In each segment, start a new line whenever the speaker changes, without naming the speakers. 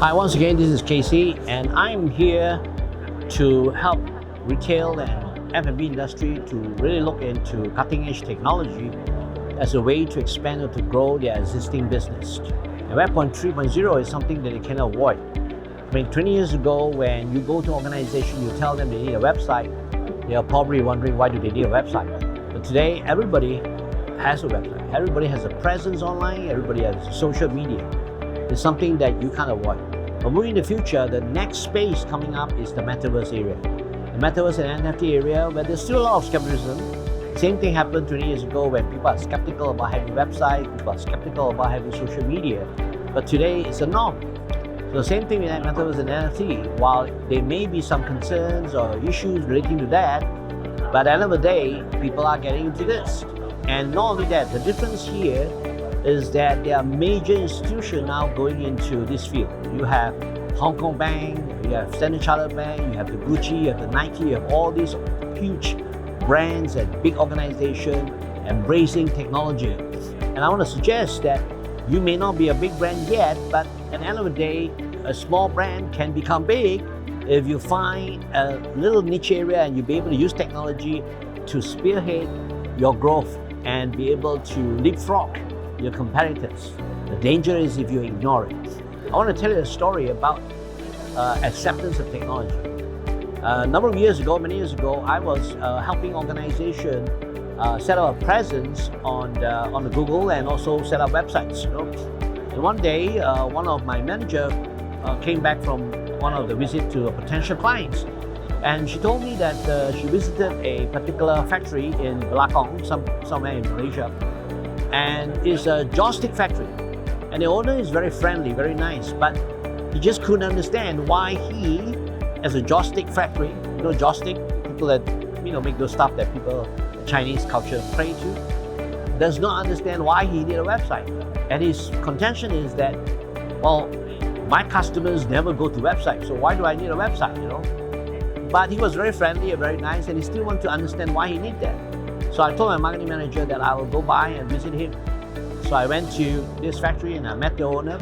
Hi, once again, this is Casey, and I'm here to help retail and F&B industry to really look into cutting-edge technology as a way to expand or to grow their existing business. And Web 3.0 is something that they cannot avoid. I mean, 20 years ago, when you go to an organization, you tell them they need a website, they are probably wondering why do they need a website. But today, everybody has a website. Everybody has a presence online, everybody has social media. It's something that you can't avoid. But moving in the future, the next space coming up is the Metaverse area. The Metaverse and NFT area, where there's still a lot of skepticism. The same thing happened 20 years ago when people are skeptical about having websites, people are skeptical about having social media. But today, it's a norm. So the same thing with Metaverse and NFT, while there may be some concerns or issues relating to that, but at the end of the day, people are getting into this. And not only that, the difference here is that there are major institutions now going into this field. You have Hong Kong Bank, you have Standard Chartered Bank, you have the Gucci, you have the Nike, you have all these huge brands and big organizations embracing technology. And I want to suggest that you may not be a big brand yet, but at the end of the day, a small brand can become big if you find a little niche area and you'll be able to use technology to spearhead your growth and be able to leapfrog your competitors. The danger is if you ignore it. I want to tell you a story about acceptance of technology. A number of years ago, many years ago, I was helping organizations set up a presence on the Google and also set up websites. And one day, one of my managers came back from one of the visits to a potential clients, and she told me that she visited a particular factory in Belakong, somewhere in Malaysia, and it's a joystick factory. And the owner is very friendly, very nice, but he just couldn't understand why he, as a joystick factory, joystick, people that make those stuff that people, Chinese culture, pray to, does not understand why he need a website. And his contention is that, well, my customers never go to websites, so why do I need a website, But he was very friendly and very nice, and he still wanted to understand why he need that. So I told my marketing manager that I will go by and visit him. So I went to this factory and I met the owner.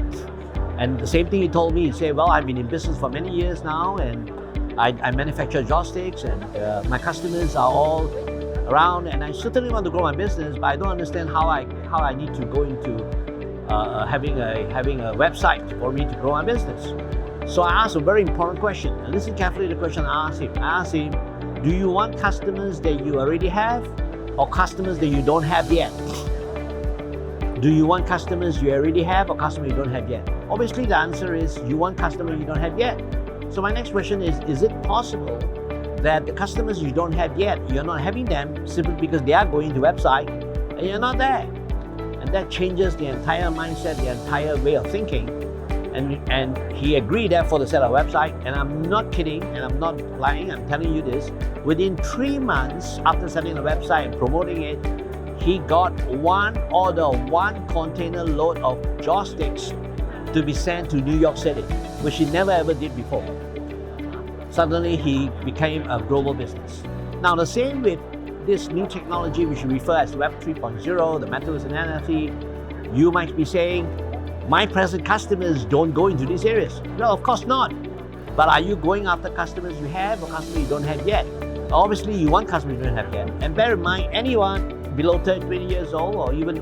And the same thing he told me, he said, well, I've been in business for many years now, and I manufacture joysticks, and my customers are all around, and I certainly want to grow my business, but I don't understand how I need to go into having a website for me to grow my business. So I asked a very important question, and listen carefully to the question I asked him. I asked him, do you want customers that you already have, or customers that you don't have yet? Do you want customers you already have, or customers you don't have yet? Obviously, the answer is you want customers you don't have yet. So my next question is it possible that the customers you don't have yet, you're not having them simply because they are going to website and you're not there? And that changes the entire mindset, the entire way of thinking. And he agreed therefore to set a website, and I'm not kidding and I'm not lying, I'm telling you this. Within 3 months after setting a website and promoting it, he got one container load of joysticks to be sent to New York City, which he never ever did before. Suddenly he became a global business. Now the same with this new technology which we refer as Web 3.0, the Metaverse and NFT, you might be saying, my present customers don't go into these areas. No, of course not. But are you going after customers you have or customers you don't have yet? Obviously, you want customers you don't have yet. And bear in mind, anyone below 20 years old or even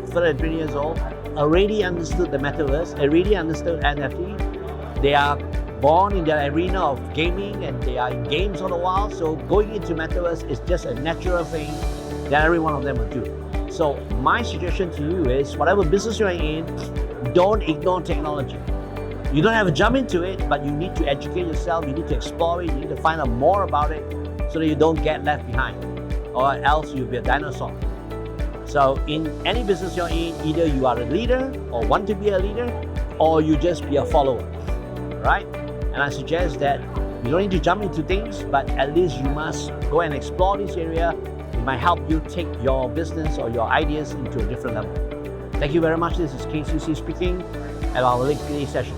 further than 20 years old already understood the Metaverse, already understood NFT. They are born in the arena of gaming and they are in games all the while. So going into Metaverse is just a natural thing that every one of them will do. So my suggestion to you is, whatever business you're in, don't ignore technology. You don't have to jump into it, but you need to educate yourself, you need to explore it, you need to find out more about it so that you don't get left behind, or else you'll be a dinosaur. So in any business you're in, either you are a leader or want to be a leader, or you just be a follower, right? And I suggest that you don't need to jump into things, but at least you must go and explore this area. It might help you take your business or your ideas into a different level. Thank you very much. This is KCC speaking at our LinkedIn session.